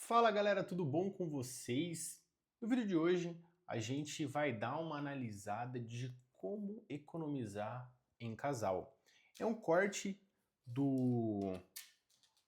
Fala galera, tudo bom com vocês? No vídeo de hoje a gente vai dar uma analisada de como economizar em casal. É um corte do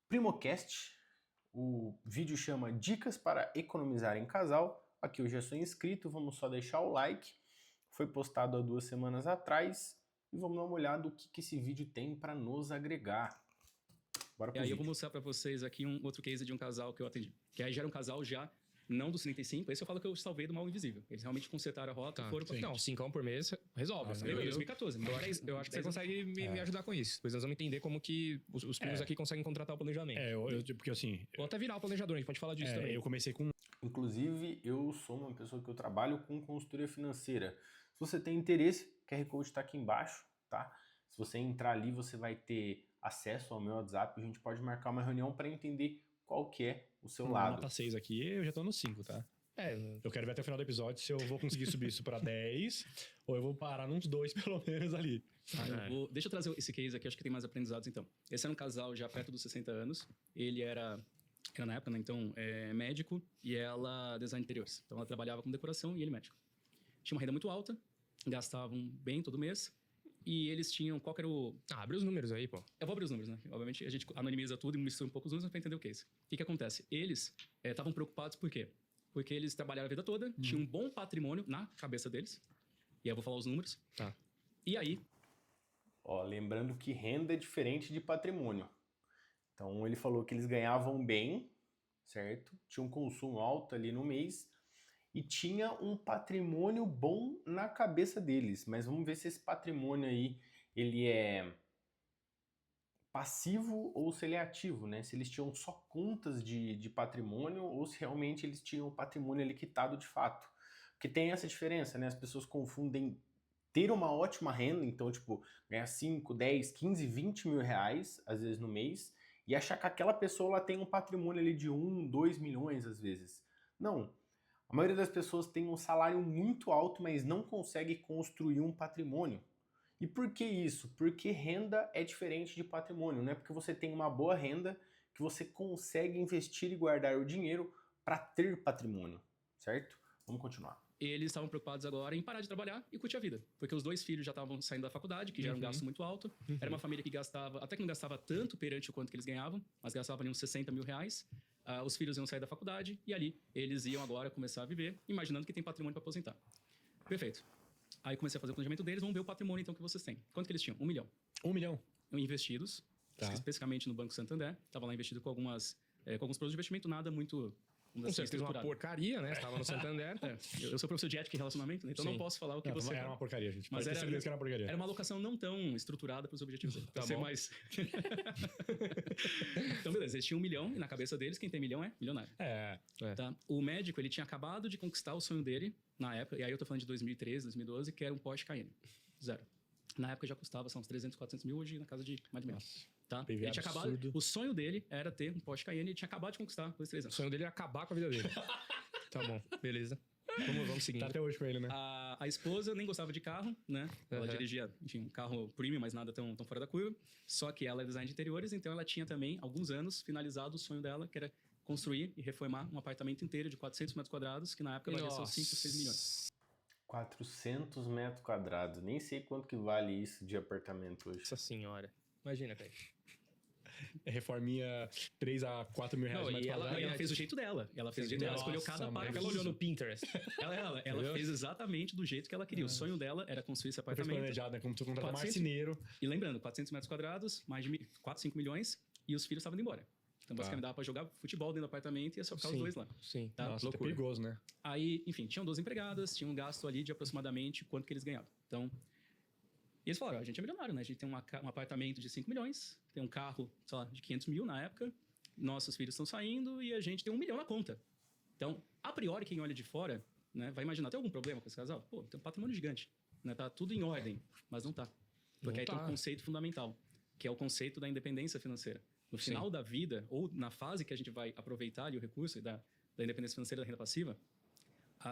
Primocast, o vídeo chama Dicas para Economizar em Casal. Aqui eu já sou inscrito, vamos só deixar o like. Foi postado há 2 semanas atrás e vamos dar uma olhada o que esse vídeo tem para nos agregar. Bora pro E aí vídeo. eu vou mostrar pra vocês aqui um outro case de um casal que eu atendi. Que aí já era um casal já, não dos 35, esse eu falo que eu salvei do mal invisível. Eles realmente consertaram a rota e foram pra frente. Não, 5 por mês resolve. Nossa, né? eu, 2014. Eu acho que você consegue me ajudar com isso. Depois nós vamos entender como que os primos aqui conseguem contratar o planejamento. Porque assim... Ou até virar o planejador, a gente pode falar disso também. Eu comecei com... Inclusive, eu sou uma pessoa que eu trabalho com consultoria financeira. Se você tem interesse, o QR Code está aqui embaixo, tá? Se você entrar ali, você vai ter acesso ao meu WhatsApp. A gente pode marcar uma reunião para entender qual que é o seu lado. Nota 6 aqui, eu já tô no 5, tá? Eu quero ver até o final do episódio se eu vou conseguir subir isso para 10 ou eu vou parar nos 2 pelo menos ali. Deixa eu trazer esse case aqui, acho que tem mais aprendizados então. Esse era um casal já perto dos 60 anos. Ele era na época, né, então, médico e ela design de interiores. Então ela trabalhava com decoração e ele médico. Tinha uma renda muito alta, gastavam bem todo mês. E eles tinham, qual que era o... abre os números aí, pô. Eu vou abrir os números, né? Obviamente, a gente anonimiza tudo e mistura um pouco os números para entender o case. O que acontece? Eles estavam preocupados por quê? Porque eles trabalharam a vida toda, tinham um bom patrimônio na cabeça deles. E aí eu vou falar os números. Tá. E aí... Ó, lembrando que renda é diferente de patrimônio. Então, ele falou que eles ganhavam bem, certo? Tinha um consumo alto ali no mês e tinha um patrimônio bom na cabeça deles. Mas vamos ver se esse patrimônio aí, ele é passivo ou se ele é ativo, né? Se eles tinham só contas de patrimônio ou se realmente eles tinham o patrimônio ali quitado de fato. Porque tem essa diferença, né? As pessoas confundem ter uma ótima renda, então, tipo, ganhar 5, 10, 15, 20 mil reais, às vezes no mês, e achar que aquela pessoa ela tem um patrimônio ali de 1, 2 milhões, às vezes. Não. A maioria das pessoas tem um salário muito alto, mas não consegue construir um patrimônio. E por que isso? Porque renda é diferente de patrimônio, não é porque você tem uma boa renda que você consegue investir e guardar o dinheiro para ter patrimônio, certo? Vamos continuar. Eles estavam preocupados agora em parar de trabalhar e curtir a vida. Porque os 2 filhos já estavam saindo da faculdade, que já era um gasto muito alto. Era uma família que gastava, até que não gastava tanto perante o quanto que eles ganhavam, mas gastava ali uns 60 mil reais. Os filhos iam sair da faculdade e ali eles iam agora começar a viver, imaginando que tem patrimônio para aposentar. Perfeito. Aí comecei a fazer o planejamento deles, vamos ver o patrimônio então que vocês têm. Quanto que eles tinham? 1 milhão. 1 milhão? Investidos, especificamente no Banco Santander. Estava lá investido com alguns produtos de investimento, nada muito... Com certeza uma porcaria, né? Estava no Santander. Eu sou professor de ética e relacionamento, né? Então não posso falar o que você... Era uma porcaria, gente. Mas pode ter certeza que era uma porcaria. Era uma alocação não tão estruturada para os objetivos. Tá bom. Mais... Então, beleza. Eles tinham 1 milhão e na cabeça deles, quem tem milhão é milionário. Tá? O médico, ele tinha acabado de conquistar o sonho dele na época, e aí eu tô falando de 2013, 2012, que era um Porsche Cayenne. 0. Na época já custava, são uns 300, 400 mil, hoje na casa de mais de menos. Tá? Ele tinha acabado, o sonho dele era ter um Porsche Cayenne e ele tinha acabado de conquistar com esses 3 anos. O sonho dele era acabar com a vida dele. Tá bom, beleza. Vamos seguir. Tá até hoje pra ele, né? A esposa nem gostava de carro, né? Ela dirigia, enfim, um carro premium, mas nada tão fora da curva. Só que ela é design de interiores, então ela tinha também, alguns anos, finalizado o sonho dela, que era construir e reformar um apartamento inteiro de 400 metros quadrados, que na época valia seus 5, 6 milhões. 400 metros quadrados. Nem sei quanto que vale isso de apartamento hoje. Nossa senhora. Imagina, velho. Reforminha 3 a 4 mil reais. E ela fez do jeito dela. Ela fez do jeito dela. Ela escolheu cada parafuso. Ela olhou no Pinterest. Ela fez exatamente do jeito que ela queria. O sonho dela era construir esse apartamento. Fez planejado, né? Como tu contratar marceneiro. E lembrando, 400 metros quadrados, mais de 4, 5 milhões, e os filhos estavam indo embora. Então, basicamente, dava pra jogar futebol dentro do apartamento e ia só ficar os 2 lá. Sim. Tá? Nossa, é perigoso, né? Aí, enfim, tinham 12 empregadas, tinham um gasto ali de aproximadamente quanto que eles ganhavam. Então, e eles falaram, a gente é milionário, né? A gente tem um apartamento de 5 milhões, tem um carro, sei lá, de 500 mil na época, nossos filhos estão saindo e a gente tem 1 milhão na conta. Então, a priori, quem olha de fora, né, vai imaginar, tem algum problema com esse casal? Pô, tem um patrimônio gigante, né? Tá tudo em ordem, mas não tá. Porque aí tem um conceito fundamental, que é o conceito da independência financeira. No final da vida, ou na fase que a gente vai aproveitar ali o recurso da independência financeira da renda passiva,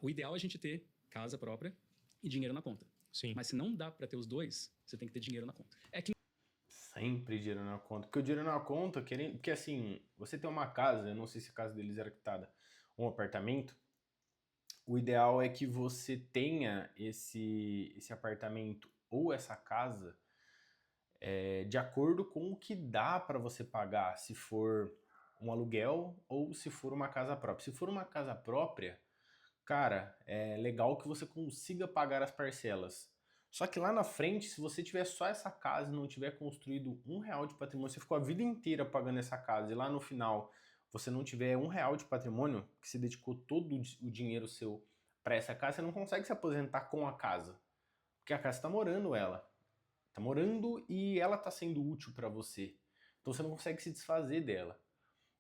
o ideal é a gente ter casa própria e dinheiro na conta. Sim. Mas se não dá para ter os 2, você tem que ter dinheiro na conta. Isso Sempre dinheiro na conta. Porque o dinheiro na conta, porque assim, você tem uma casa, eu não sei se a casa deles era quitada, um apartamento, o ideal é que você tenha esse apartamento ou essa casa de acordo com o que dá para você pagar, se for um aluguel ou se for uma casa própria. Se for uma casa própria, cara, é legal que você consiga pagar as parcelas. Só que lá na frente, se você tiver só essa casa e não tiver construído R$ 1 de patrimônio, você ficou a vida inteira pagando essa casa e lá no final você não tiver R$ 1 de patrimônio, que você dedicou todo o dinheiro seu para essa casa, você não consegue se aposentar com a casa. Porque a casa está morando ela. Está morando e ela está sendo útil para você. Então você não consegue se desfazer dela.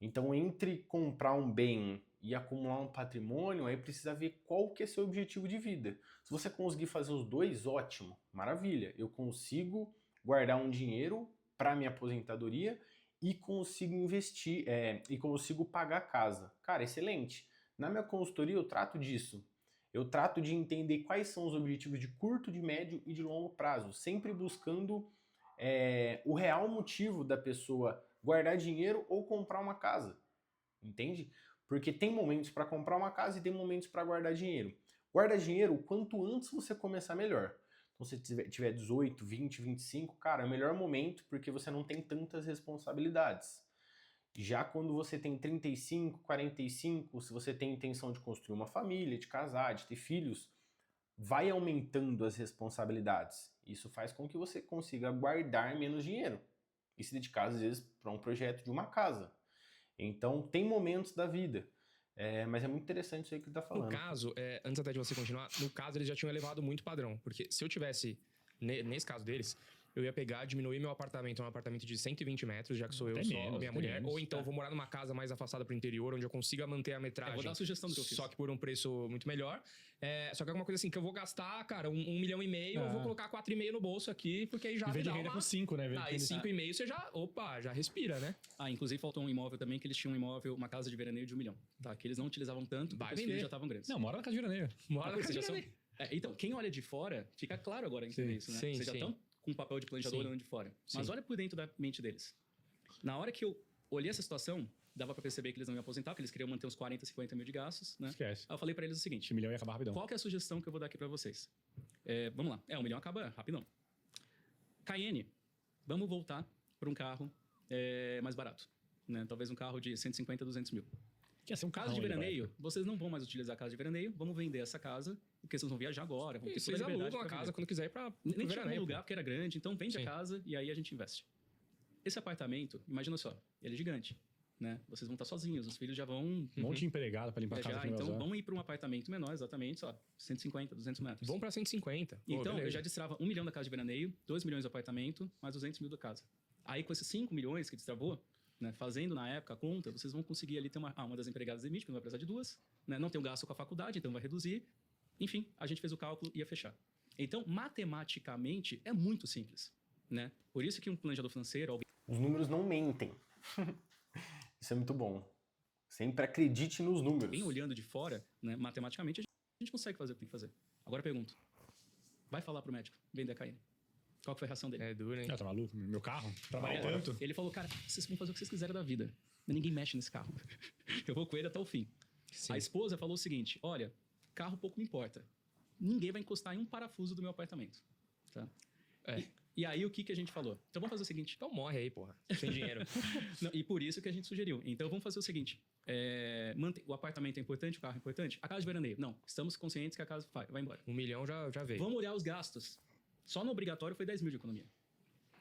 Então, entre comprar um bem e acumular um patrimônio, aí precisa ver qual que é seu objetivo de vida. Se você conseguir fazer os dois, ótimo, maravilha. Eu consigo guardar um dinheiro para minha aposentadoria e consigo investir, e consigo pagar a casa. Cara, excelente. Na minha consultoria eu trato disso. Eu trato de entender quais são os objetivos de curto, de médio e de longo prazo, sempre buscando o real motivo da pessoa guardar dinheiro ou comprar uma casa, entende? Porque tem momentos para comprar uma casa e tem momentos para guardar dinheiro. Guarda dinheiro, quanto antes você começar, melhor. Então, se tiver 18, 20, 25, cara, é o melhor momento porque você não tem tantas responsabilidades. Já quando você tem 35, 45, se você tem intenção de construir uma família, de casar, de ter filhos, vai aumentando as responsabilidades. Isso faz com que você consiga guardar menos dinheiro e se dedicar, às vezes, para um projeto de uma casa. Então, tem momentos da vida. Mas é muito interessante isso aí que ele está falando. No caso, antes até de você continuar, no caso eles já tinham elevado muito o padrão. Porque se eu tivesse, nesse caso deles, eu ia pegar, diminuir meu apartamento a um apartamento de 120 metros, já que sou eu Até só, menos, minha até mulher. menos. Ou então eu vou morar numa casa mais afastada pro interior, onde eu consiga manter a metragem. Vou dar uma sugestão do que eu fiz. Só que por um preço muito melhor. Só que alguma coisa assim, que eu vou gastar, cara, 1,5 milhão, eu vou colocar 4,5 no bolso aqui, porque aí já Em vez me de dá renda uma... com 5, né? Aí 5,5 você já, já respira, né? Inclusive faltou um imóvel também, que eles tinham um imóvel, uma casa de veraneio de 1 milhão, tá? Que eles não utilizavam tanto, porque os filhos já estavam grandes. Não, mora na casa de veraneio. Mora na Vocês casa já de são- veraneio. Então, quem olha de fora, fica claro agora entender isso, né? sim, Vocês já sim. estão com o papel de planejador Sim. olhando de fora. Sim. Mas olha por dentro da mente deles. Na hora que eu olhei essa situação, dava pra perceber que eles não iam aposentar, porque eles queriam manter uns 40, 50 mil de gastos, né? Esquece. Aí eu falei pra eles o seguinte: 1 milhão ia acabar rapidão. qual que é a sugestão que eu vou dar aqui pra vocês? Vamos lá. 1 milhão acaba rapidão. Cayenne, vamos voltar pra um carro mais barato, né? Talvez um carro de 150, 200 mil. Quer ser um Casa carrão de ali pra veraneio, época. vocês não vão mais utilizar a casa de veraneio, vamos vender essa casa, porque vocês vão viajar agora, vão ter E toda vocês a liberdade alugam a pra casa viver. quando quiser ir pra Nem tinha veraneio. como lugar, porque era grande, então vende Sim. a casa e aí a gente investe. Esse apartamento, imagina só, ele é gigante, né? Vocês vão estar sozinhos, os filhos já vão Um monte de empregado pra limpar a casa. viajar, então vamos ir para um apartamento menor, exatamente, só 150, 200 metros. Vão pra 150. Pô, Então, eu beleza. já destrava 1 milhão da casa de veraneio, 2 milhões do apartamento, mais 200 mil da casa. Aí, com esses 5 milhões que destravou, né, fazendo na época a conta, vocês vão conseguir ali ter uma das empregadas demite, porque não vai precisar de duas, né, não tem um gasto com a faculdade, então vai reduzir. Enfim, a gente fez o cálculo e ia fechar. Então, matematicamente, é muito simples, né? Por isso que um planejador financeiro... Os números não mentem. Isso é muito bom. Sempre acredite nos números. Bem olhando de fora, né, matematicamente, a gente consegue fazer o que tem que fazer. Agora eu pergunto, vai falar pro médico vender a Cayenne? Qual que foi a reação dele? É duro, hein? Tá maluco? Meu carro? Trabalha tanto. Ele falou, cara, vocês vão fazer o que vocês quiserem da vida. Mas ninguém mexe nesse carro. Eu vou com ele até o fim. Sim. A esposa falou o seguinte, olha, carro pouco me importa. Ninguém vai encostar em um parafuso do meu apartamento. Tá? E aí, o que a gente falou? Então, vamos fazer o seguinte. Então morre aí, porra. Sem dinheiro. Não, e por isso que a gente sugeriu. Então, vamos fazer o seguinte. O apartamento é importante, o carro é importante? A casa de veraneio? Não. Estamos conscientes que a casa vai embora. 1 milhão já veio. Vamos olhar os gastos. Só no obrigatório foi 10 mil de economia.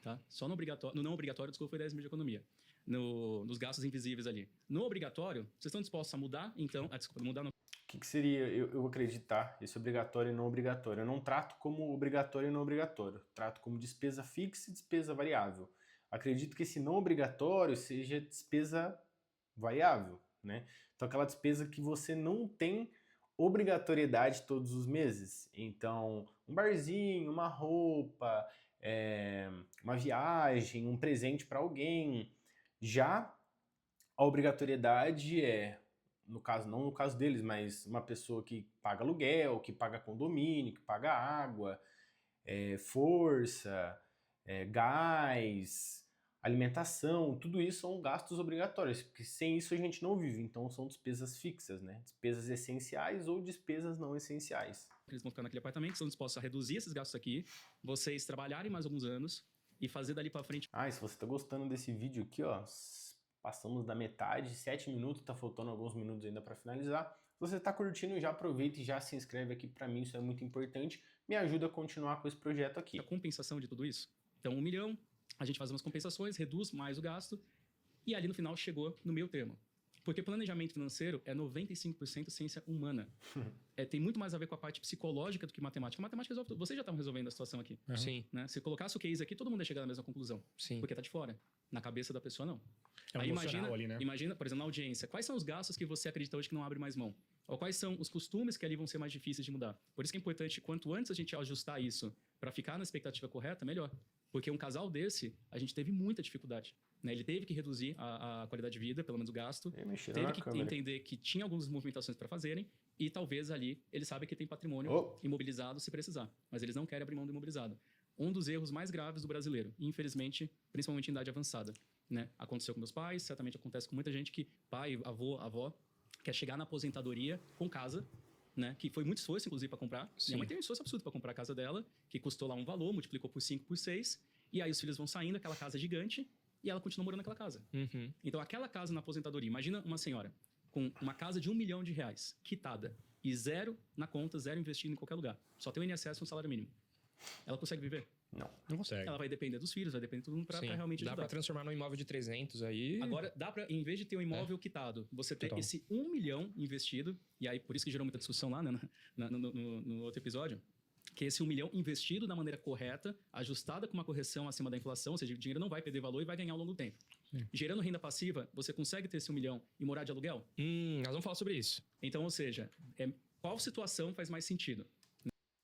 Tá? Só no obrigatório, no não obrigatório, desculpa, foi 10 mil de economia. Nos gastos invisíveis ali. No obrigatório, vocês estão dispostos a mudar? Então, mudar no... O que seria, eu acreditar, esse obrigatório e não obrigatório? Eu não trato como obrigatório e não obrigatório. Trato como despesa fixa e despesa variável. Acredito que esse não obrigatório seja despesa variável, né? Então, aquela despesa que você não tem obrigatoriedade todos os meses. Então, um barzinho, uma roupa, uma viagem, um presente para alguém. Já a obrigatoriedade no caso, não no caso deles, mas uma pessoa que paga aluguel, que paga condomínio, que paga água, força, gás, alimentação, tudo isso são gastos obrigatórios, porque sem isso a gente não vive, então são despesas fixas, né? Despesas essenciais ou despesas não essenciais. Eles vão ficar naquele apartamento, estão dispostos a reduzir esses gastos aqui, vocês trabalharem mais alguns anos e fazer dali pra frente. E se você tá gostando desse vídeo aqui, ó, passamos da metade, 7 minutos, tá faltando alguns minutos ainda para finalizar. Se você tá curtindo, já aproveita e já se inscreve aqui, para mim isso é muito importante, me ajuda a continuar com esse projeto aqui. A compensação de tudo isso. Então, 1 milhão, a gente faz umas compensações, reduz mais o gasto, e ali no final chegou no meio termo. Porque planejamento financeiro é 95% ciência humana. Tem muito mais a ver com a parte psicológica do que matemática. A matemática resolve tudo. Vocês já estavam resolvendo a situação aqui. Sim. Né? Se colocasse o case aqui, todo mundo ia chegar na mesma conclusão. Sim. Porque tá de fora. Na cabeça da pessoa, não. É um Aí emocional ali, né? imagina, por exemplo, na audiência, quais são os gastos que você acredita hoje que não abre mais mão? Ou quais são os costumes que ali vão ser mais difíceis de mudar? Por isso que é importante, quanto antes a gente ajustar isso para ficar na expectativa correta, melhor. Porque um casal desse, a gente teve muita dificuldade. Né? Ele teve que reduzir a qualidade de vida, pelo menos o gasto. Teve que entender que tinha algumas movimentações para fazerem e talvez ali ele sabe que tem patrimônio imobilizado se precisar. Mas eles não querem abrir mão do imobilizado. Um dos erros mais graves do brasileiro, infelizmente, principalmente em idade avançada. Né? Aconteceu com meus pais, certamente acontece com muita gente que pai, avô, avó, quer chegar na aposentadoria com casa, né? Que foi muito esforço, inclusive, para comprar. Sim. Minha mãe teve um esforço absurdo para comprar a casa dela, que custou lá um valor, multiplicou por 5, por 6, e aí os filhos vão saindo, aquela casa gigante, e ela continua morando naquela casa. Uhum. Então, aquela casa na aposentadoria, imagina uma senhora com uma casa de R$1 milhão, quitada, e 0 na conta, 0 investido em qualquer lugar. Só tem o INSS e um salário mínimo. Ela consegue viver? Não consegue. Ela vai depender dos filhos, vai depender de todo mundo para realmente dá ajudar. pra transformar num imóvel de 300 aí. Agora, dá pra, em vez de ter um imóvel quitado, você ter esse 1 milhão investido, e aí por isso que gerou muita discussão lá, né, no outro episódio, que esse 1 milhão investido da maneira correta, ajustada com uma correção acima da inflação, ou seja, o dinheiro não vai perder valor e vai ganhar ao longo do tempo. Sim. Gerando renda passiva, você consegue ter esse 1 milhão e morar de aluguel? Nós vamos falar sobre isso. Então, ou seja, qual situação faz mais sentido?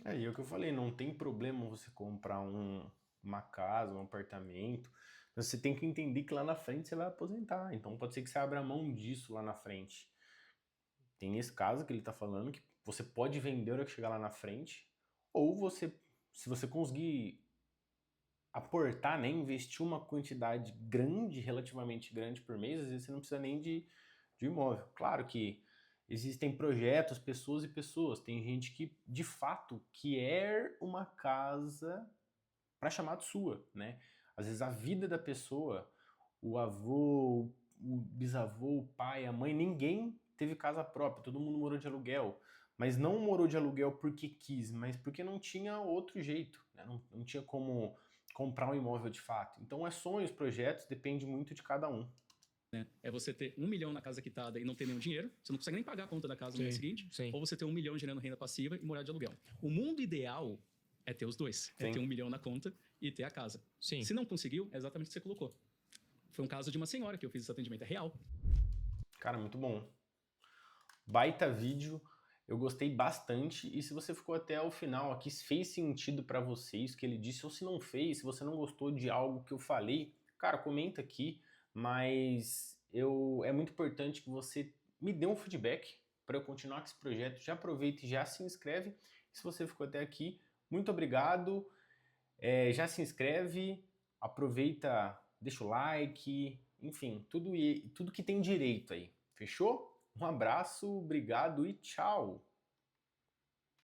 E é o que eu falei, não tem problema você comprar uma casa, um apartamento, mas você tem que entender que lá na frente você vai aposentar, então pode ser que você abra mão disso lá na frente. Tem esse caso que ele tá falando, que você pode vender a hora que chegar lá na frente, ou você, se você conseguir aportar, né, investir uma quantidade grande, relativamente grande por mês, às vezes você não precisa nem de imóvel. Claro que existem projetos, pessoas e pessoas. Tem gente que, de fato, quer uma casa para chamar de sua, né? Às vezes a vida da pessoa, o avô, o bisavô, o pai, a mãe, ninguém teve casa própria, todo mundo morou de aluguel. Mas não morou de aluguel porque quis, mas porque não tinha outro jeito, né? Não tinha como comprar um imóvel de fato. Então é sonhos, projetos, depende muito de cada um. Né? É você ter 1 milhão na casa quitada e não ter nenhum dinheiro, você não consegue nem pagar a conta da casa no mês seguinte, ou você ter 1 milhão gerando renda passiva e morar de aluguel. O mundo ideal é ter os dois, é ter 1 milhão na conta e ter a casa. Sim. Se não conseguiu, é exatamente o que você colocou. Foi um caso de uma senhora que eu fiz esse atendimento, é real. Cara, muito bom. Baita vídeo, eu gostei bastante, e se você ficou até o final aqui, se fez sentido pra você isso que ele disse, ou se não fez, se você não gostou de algo que eu falei, cara, comenta aqui, mas é muito importante que você me dê um feedback para eu continuar com esse projeto. Já aproveita e já se inscreve. Se você ficou até aqui, muito obrigado. Já se inscreve, aproveita, deixa o like, enfim, tudo que tem direito aí. Fechou? Um abraço, obrigado e tchau!